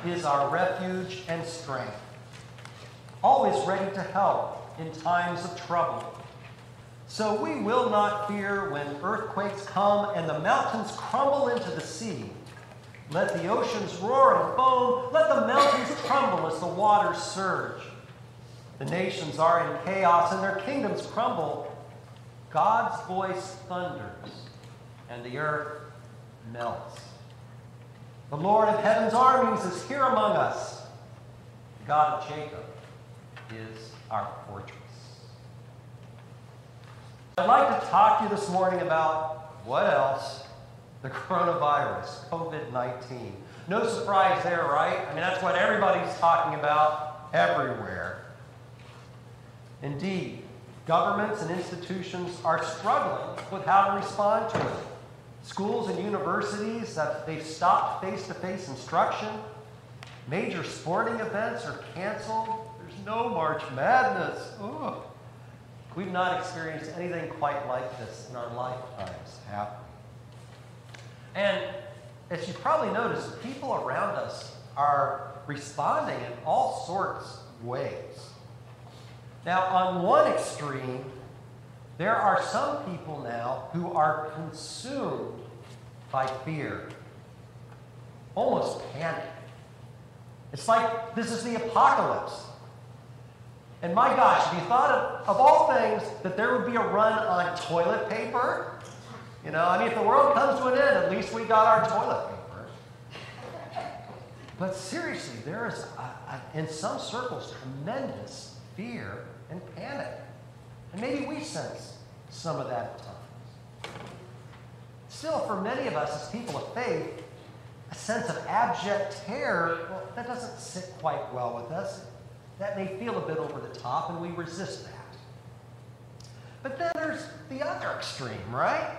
is our refuge and strength, always ready to help in times of trouble. So we will not fear when earthquakes come and the mountains crumble into the sea. Let the oceans roar and foam. Let the mountains tremble as the waters surge. The nations are in chaos and their kingdoms crumble. God's voice thunders and the earth melts. The Lord of heaven's armies is here among us. The God of Jacob is our fortress. I'd like to talk to you this morning about what else? The coronavirus, COVID-19. No surprise there, right? I mean, that's what everybody's talking about everywhere. Indeed, governments and institutions are struggling with how to respond to it. Schools and universities, they've stopped face-to-face instruction. Major sporting events are canceled. There's no March Madness. Ugh. We've not experienced anything quite like this in our lifetimes, have we? And as you probably noticed, people around us are responding in all sorts of ways. Now, on one extreme, there are some people now who are consumed by fear, almost panic. It's like this is the apocalypse. And my gosh, have you thought of all things that there would be a run on toilet paper? You know, I mean, if the world comes to an end, at least we got our toilet paper. But seriously, there is, in some circles, tremendous fear and panic. And maybe we sense some of that at times. Still, for many of us as people of faith, a sense of abject terror, well, that doesn't sit quite well with us. That may feel a bit over the top, and we resist that. But then there's the other extreme, right?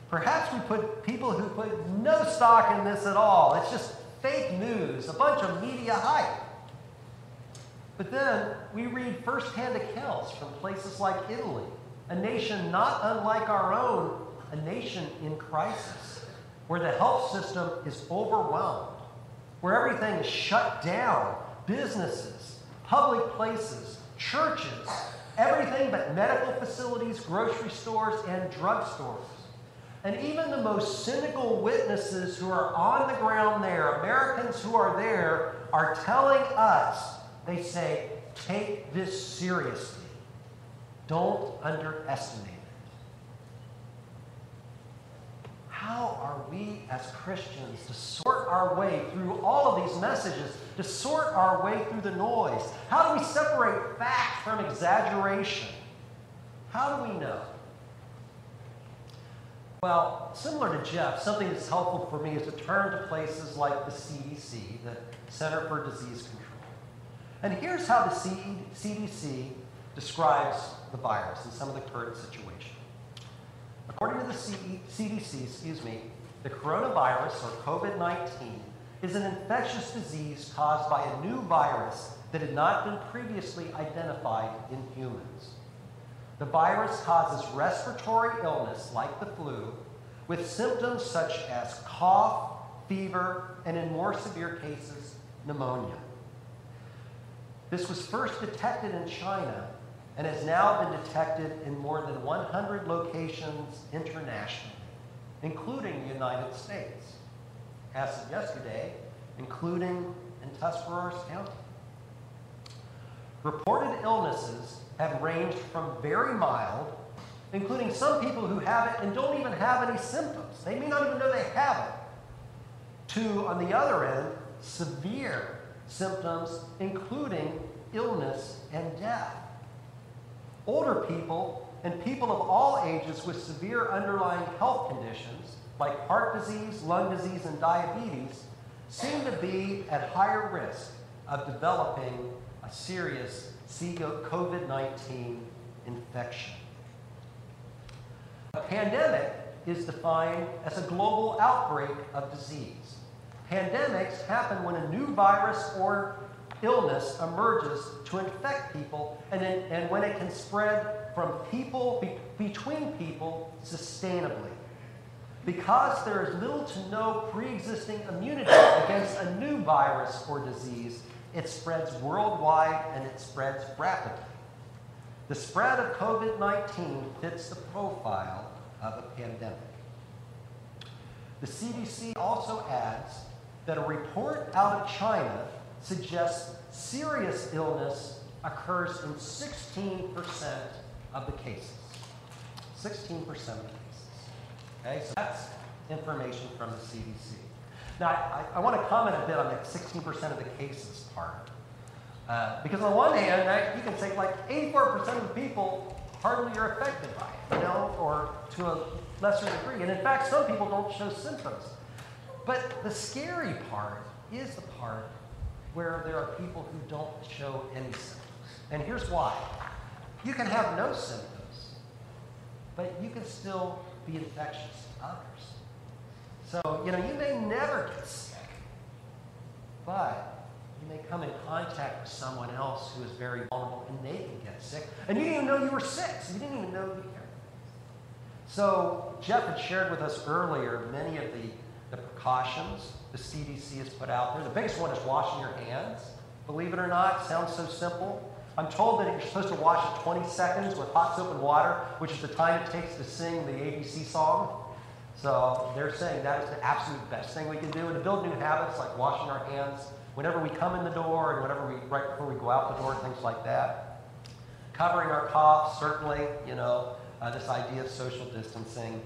Perhaps we put people who put no stock in this at all. It's just fake news, a bunch of media hype. But then we read firsthand accounts from places like Italy, a nation not unlike our own, a nation in crisis, where the health system is overwhelmed, where everything is shut down, businesses, public places, churches, everything but medical facilities, grocery stores, and drugstores. And even the most cynical witnesses who are on the ground there, Americans who are there, are telling us, they say, take this seriously. Don't underestimate it. How are we as Christians to sort our way through all of these messages, to sort our way through the noise? How do we separate fact from exaggeration? How do we know? Well, similar to Jeff, something that's helpful for me is to turn to places like the CDC, the Center for Disease Control. And here's how the CDC describes the virus and some of the current situation. According to the CDC, the coronavirus, or COVID-19, is an infectious disease caused by a new virus that had not been previously identified in humans. The virus causes respiratory illness like the flu, with symptoms such as cough, fever, and in more severe cases, pneumonia. This was first detected in China and has now been detected in more than 100 locations internationally, including the United States. As of yesterday, including in Tuscarawas County. Reported illnesses have ranged from very mild, including some people who have it and don't even have any symptoms. They may not even know they have it, to, on the other end, severe symptoms, including illness and death. Older people and people of all ages with severe underlying health conditions like heart disease, lung disease, and diabetes seem to be at higher risk of developing a serious COVID-19 infection. A pandemic is defined as a global outbreak of disease. Pandemics happen when a new virus or illness emerges to infect people, and when it can spread from people, between people, sustainably. Because there is little to no pre-existing immunity against a new virus or disease, it spreads worldwide and it spreads rapidly. The spread of COVID-19 fits the profile of a pandemic. The CDC also adds that a report out of China suggests serious illness occurs in 16% of the cases. 16% of the cases. Okay, so that's information from the CDC. Now, I want to comment a bit on that 16% of the cases part. Because on one hand, you can say like 84% of the people hardly are affected by it, or to a lesser degree. And in fact, some people don't show symptoms. But the scary part is the part where there are people who don't show any symptoms. And here's why. You can have no symptoms, but you can still be infectious to others. So, you may never get sick, but you may come in contact with someone else who is very vulnerable and they can get sick. And you didn't even know you were sick, so you didn't even know you were. So Jeff had shared with us earlier many of the precautions the CDC has put out there. The biggest one is washing your hands. Believe it or not, sounds so simple. I'm told that you're supposed to wash it 20 seconds with hot soap and water, which is the time it takes to sing the ABC song. So they're saying that is the absolute best thing we can do. And to build new habits like washing our hands whenever we come in the door and right before we go out the door, things like that. Covering our coughs, certainly, this idea of social distancing.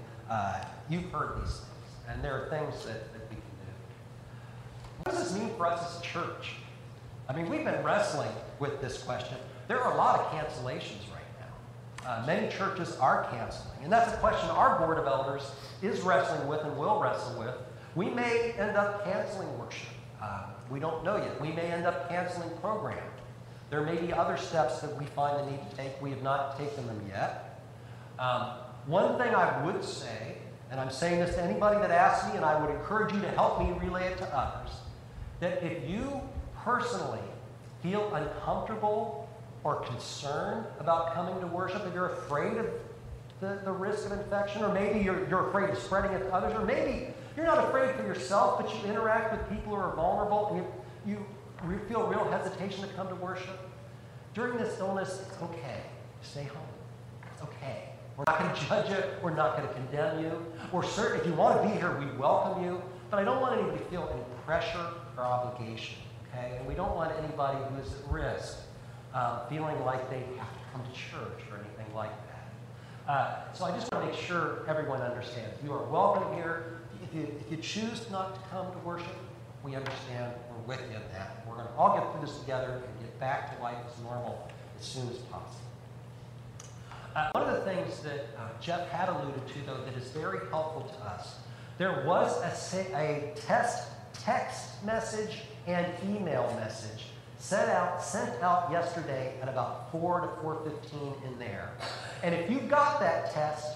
You've heard these things, and there are things that we can do. What does this mean for us as a church? I mean, we've been wrestling with this question. There are a lot of cancellations right now. Many churches are canceling, and that's a question our board of elders is wrestling with and will wrestle with. We may end up canceling worship. We don't know yet. We may end up canceling program. There may be other steps that we find the need to take. We have not taken them yet. One thing I would say, and I'm saying this to anybody that asks me, and I would encourage you to help me relay it to others, that if you personally feel uncomfortable or concerned about coming to worship, and you're afraid of the risk of infection, or maybe you're afraid of spreading it to others, or maybe you're not afraid for yourself, but you interact with people who are vulnerable, and you feel real hesitation to come to worship. During this illness, it's okay. Stay home. It's okay. We're not going to judge you. We're not going to condemn you. If you want to be here, we welcome you. But I don't want anybody to feel any pressure or obligation. Okay? And we don't want anybody who is at risk feeling like they have to come to church or anything like that. So I just want to make sure everyone understands. You are welcome here. If you choose not to come to worship, we understand. We're with you in that. We're going to all get through this together and get back to life as normal as soon as possible. One of the things that Jeff had alluded to, though, that is very helpful to us, there was a text message and email message sent out yesterday at about 4 to 4:15 in there. And if you got that text,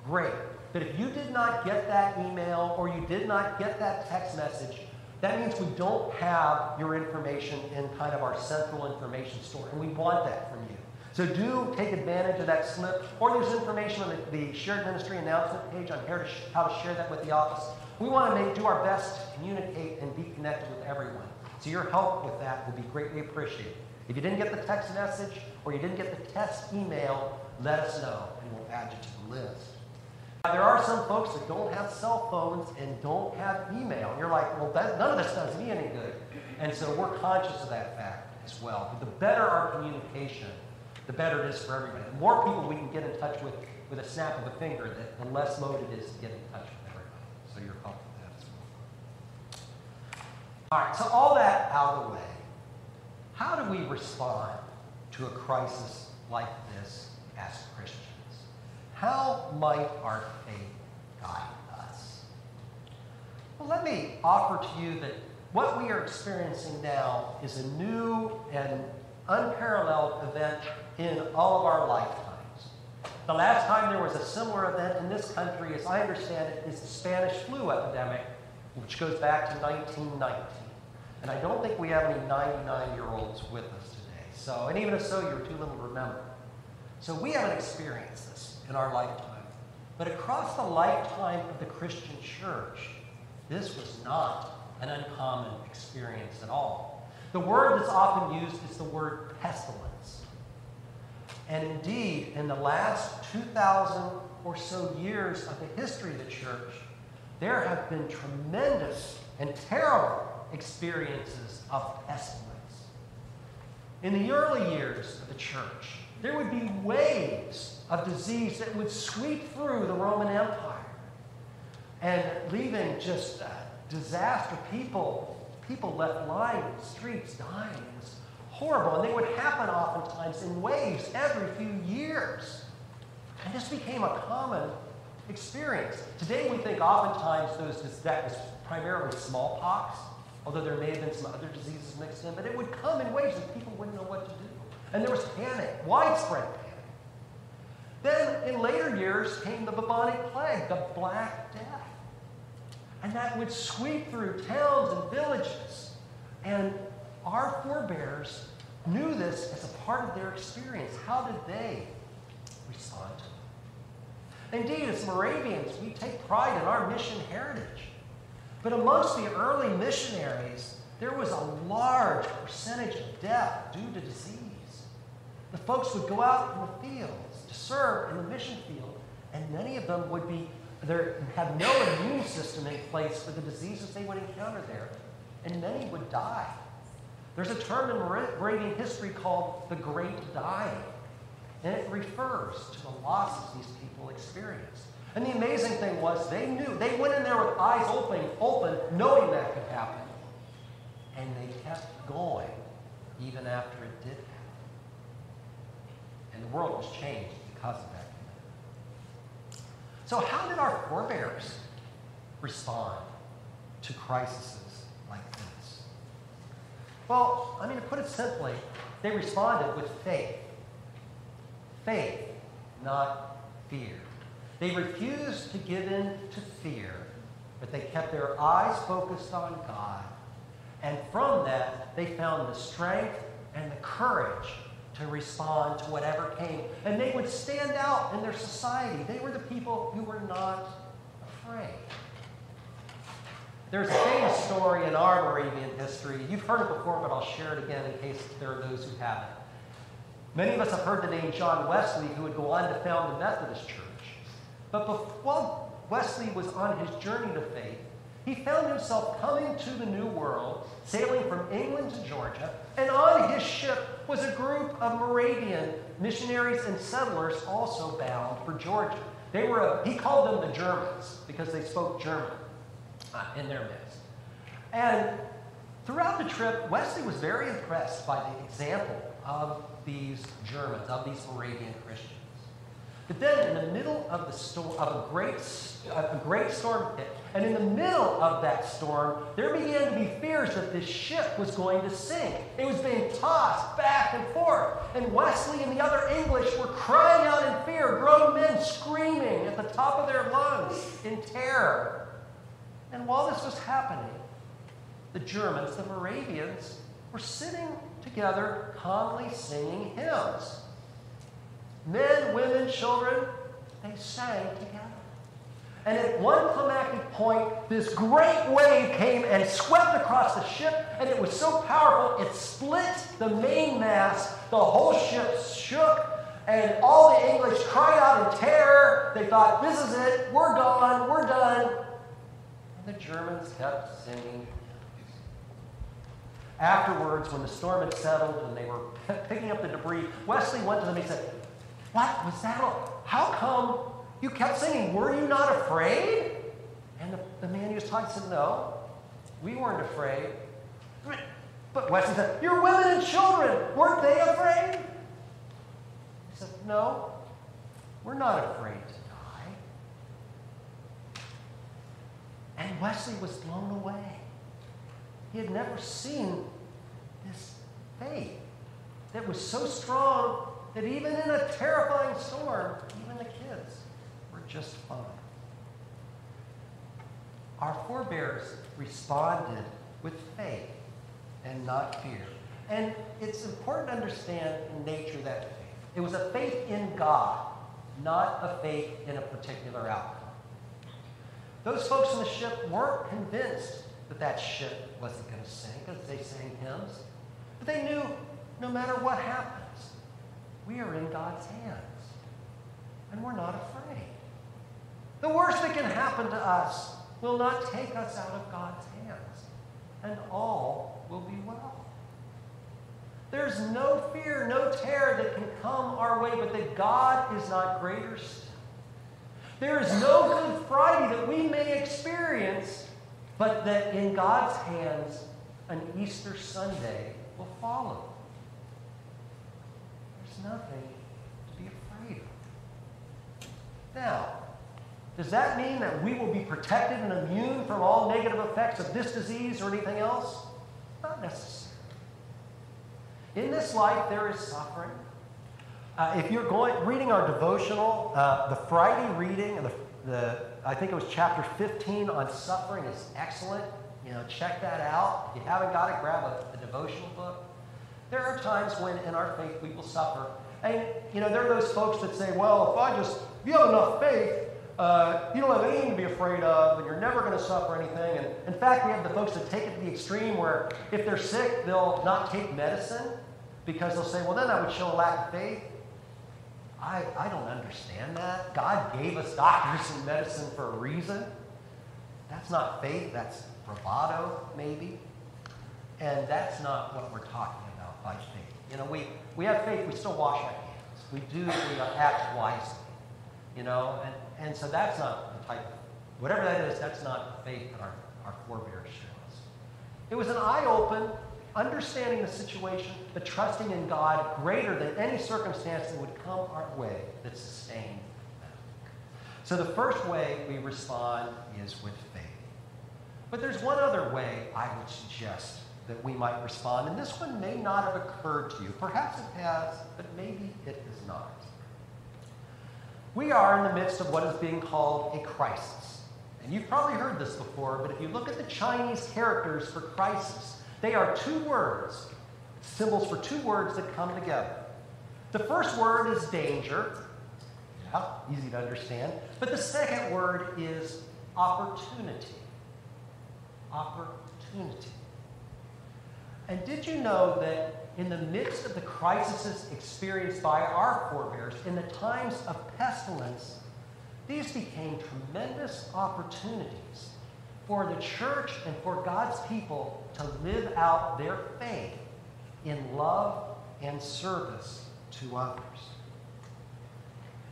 great. But if you did not get that email or you did not get that text message, that means we don't have your information in kind of our central information store, and we want that from you. So do take advantage of that slip, or there's information on the shared ministry announcement page on how to share that with the office. We want to do our best to communicate and be connected with everyone. So your help with that will be greatly appreciated. If you didn't get the text message or you didn't get the text email, let us know, and we'll add you to the list. Now, there are some folks that don't have cell phones and don't have email. And you're like, well, none of this does me any good. And so we're conscious of that fact as well. But the better our communication, the better it is for everybody. The more people we can get in touch with a snap of a finger, the less load it is to get in touch with everybody. So you're helpful with that as well. All right, so all that out of the way, how do we respond to a crisis like this as Christians? How might our faith guide us? Well, let me offer to you that what we are experiencing now is a new and unparalleled event in all of our lifetimes. The last time there was a similar event in this country, as I understand it, is the Spanish flu epidemic, which goes back to 1919. And I don't think we have any 99-year-olds with us today. So, and even if so, you're too little to remember. So we haven't experienced this in our lifetime. But across the lifetime of the Christian church, this was not an uncommon experience at all. The word that's often used is the word pestilence. And indeed, in the last 2,000 or so years of the history of the church, there have been tremendous and terrible experiences of pestilence. In the early years of the church, there would be waves of disease that would sweep through the Roman Empire and leaving just disaster. People left lying in the streets, dying. It was horrible. And they would happen oftentimes in waves every few years. And this became a common experience. Today we think oftentimes that was primarily smallpox, although there may have been some other diseases mixed in, but it would come in waves and people wouldn't know what to do. And there was panic, widespread panic. Then in later years came the bubonic plague, the Black Death. And that would sweep through towns and villages. And our forebears knew this as a part of their experience. How did they respond to it? Indeed, as Moravians, we take pride in our mission heritage. But amongst the early missionaries, there was a large percentage of death due to disease. The folks would go out in the fields to serve in the mission field, and many of them would have no immune system in place for the diseases they would encounter there, and many would die. There's a term in Moravian history called the Great Dying, and it refers to the losses these people experienced. And the amazing thing was they went in there with eyes open, knowing that could happen, and they kept going even after it did happen. And the world was changed because of that. So how did our forebears respond to crises like this? Well, to put it simply, they responded with faith. Faith, not fear. They refused to give in to fear, but they kept their eyes focused on God. And from that, they found the strength and the courage to respond to whatever came. And they would stand out in their society. They were the people who were not afraid. There's a famous story in our Moravian history. You've heard it before, but I'll share it again in case there are those who haven't. Many of us have heard the name John Wesley, who would go on to found the Methodist Church. But while Wesley was on his journey to faith, he found himself coming to the New World, sailing from England to Georgia, and on his ship was a group of Moravian missionaries and settlers also bound for Georgia. He called them the Germans because they spoke German in their midst. And throughout the trip, Wesley was very impressed by the example of these Germans, of these Moravian Christians. But then in the middle of the storm, of a great storm hit, and in the middle of that storm, there began to be fears that this ship was going to sink. It was being tossed back and forth. And Wesley and the other English were crying out in fear, grown men screaming at the top of their lungs in terror. And while this was happening, the Germans, the Moravians, were sitting together calmly singing hymns. Men, women, children, they sang together. And at one climactic point, this great wave came and swept across the ship, and it was so powerful, it split the mainmast. The whole ship shook, and all the English cried out in terror. They thought, this is it, we're gone, we're done. And the Germans kept singing. Afterwards, when the storm had settled and they were picking up the debris, Wesley went to them and he said, what was that? How come you kept singing? Were you not afraid? And the man he was talking said, no, we weren't afraid. But Wesley said, your women and children, weren't they afraid? He said, no, we're not afraid to die. And Wesley was blown away. He had never seen this faith that was so strong that even in a terrifying storm, even the kids were just fine. Our forebears responded with faith and not fear. And it's important to understand in nature that faith. It was a faith in God. not a faith in a particular outcome. Those folks in the ship weren't convinced that that ship wasn't going to sink as they sang hymns. But they knew no matter what happens, we are in God's hands. And we're not afraid. The worst that can happen to us will not take us out of God's hands. And all will be well. There's no fear, no terror that can come our way, but that God is not greater still. There is no Good Friday that we may experience, but that in God's hands, an Easter Sunday will follow. There's nothing to be afraid of. Now, does that mean that we will be protected and immune from all negative effects of this disease or anything else? Not necessarily. In this life, there is suffering. If you're reading our devotional, the Friday reading, I think it was chapter 15 on suffering is excellent. Check that out. If you haven't got it, grab a devotional book. There are times when in our faith we will suffer. And, there are those folks that say, well, if you have enough faith, you don't have anything to be afraid of, and you're never going to suffer anything. And in fact, we have the folks that take it to the extreme where if they're sick, they'll not take medicine because they'll say, well, then that would show a lack of faith. I don't understand that. God gave us doctors and medicine for a reason. That's not faith. That's bravado, maybe. And that's not what we're talking about by faith. We have faith. We still wash our hands. We act wisely. And so that's not the type of, whatever that is, that's not the faith that our forebears showed us. It was an eye-open, understanding the situation, but trusting in God greater than any circumstance that would come our way that sustained them. So the first way we respond is with faith. But there's one other way I would suggest that we might respond, and this one may not have occurred to you. Perhaps it has, but maybe it has not. We are in the midst of what is being called a crisis. And you've probably heard this before, but if you look at the Chinese characters for crisis, they are two words, symbols for two words that come together. The first word is danger. Yeah, easy to understand. But the second word is opportunity. Opportunity. And did you know that in the midst of the crises experienced by our forebears, in the times of pestilence, these became tremendous opportunities for the church and for God's people to live out their faith in love and service to others.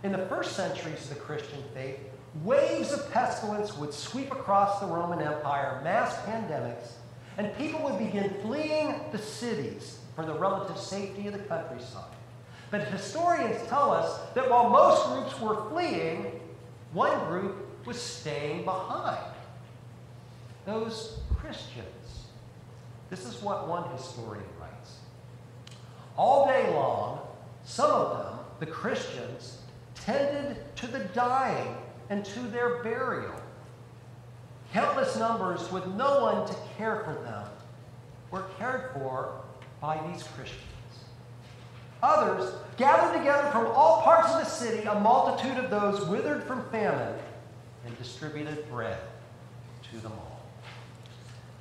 In the first centuries of the Christian faith, waves of pestilence would sweep across the Roman Empire, mass pandemics, and people would begin fleeing the cities for the relative safety of the countryside. But historians tell us that while most groups were fleeing, one group was staying behind. Those Christians. This is what one historian writes. All day long, some of them, the Christians, tended to the dying and to their burial. Countless numbers with no one to care for them were cared for by these Christians. Others gathered together from all parts of the city, a multitude of those withered from famine, and distributed bread to them all.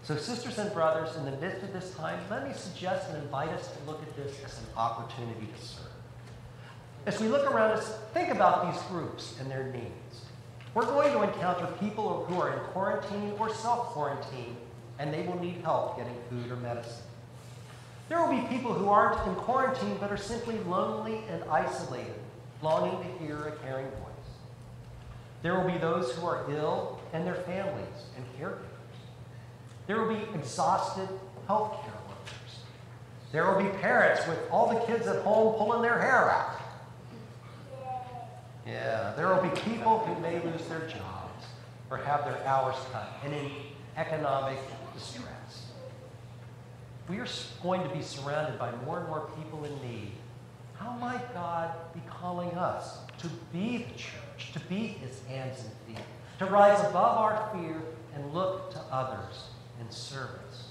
So sisters and brothers, in the midst of this time, let me suggest and invite us to look at this as an opportunity to serve. As we look around us, think about these groups and their needs. We're going to encounter people who are in quarantine or self-quarantine, and they will need help getting food or medicine. There will be people who aren't in quarantine but are simply lonely and isolated, longing to hear a caring voice. There will be those who are ill and their families and caregivers. There will be exhausted healthcare workers. There will be parents with all the kids at home pulling their hair out. Yeah, there will be people who may lose their jobs or have their hours cut and in economic distress. We are going to be surrounded by more and more people in need. How might God be calling us to be the church, to be his hands and feet, to rise above our fear and look to others in service,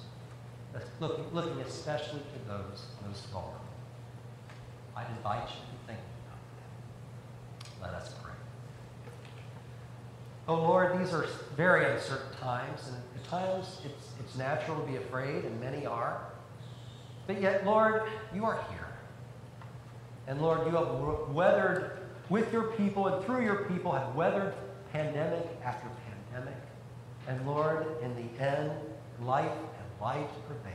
looking especially to those vulnerable? I'd invite you to think about that. Let us pray. Oh Lord, these are very uncertain times, and at times it's natural to be afraid, and many are. But yet, Lord, you are here. And Lord, you have weathered with your people and through your people, have weathered pandemic after pandemic. And Lord, in the end, life and light prevail.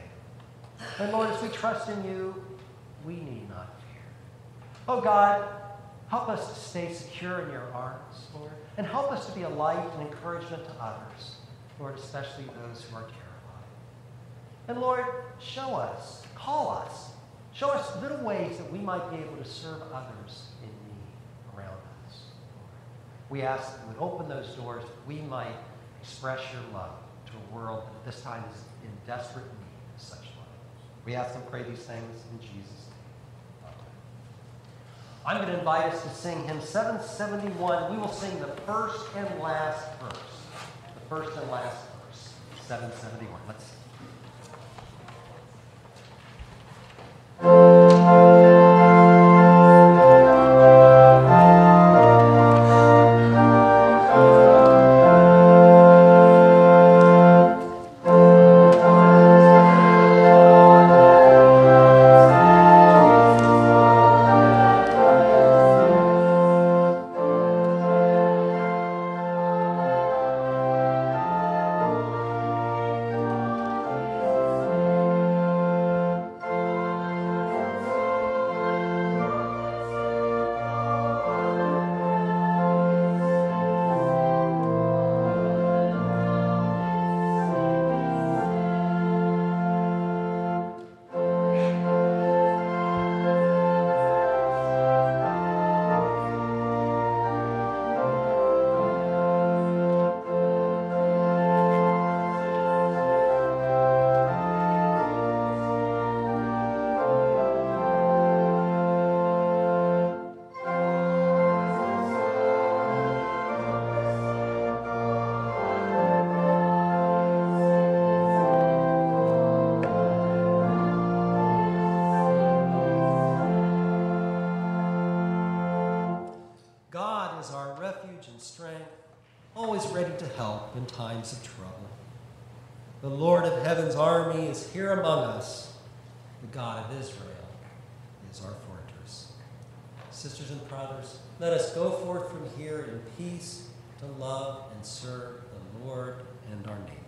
And Lord, as we trust in you, we need not fear. Oh God, help us to stay secure in your arms, Lord, and help us to be a light and encouragement to others, Lord, especially those who are terrified. And Lord, show us, call us, show us little ways that we might be able to serve others in need around us. Lord, we ask that you would open those doors that we might express your love to a world that at this time is in desperate need of such love. We ask and pray these things in Jesus' name. Amen. I'm going to invite us to sing hymn 771. We will sing the first and last verse. The first and last verse, 771. Let's sing. God is our refuge and strength, always ready to help in times of trouble. The Lord of heaven's army is here among us. The God of Israel is our fortress. Sisters and brothers, let us go forth from here in peace to love and serve the Lord and our neighbor.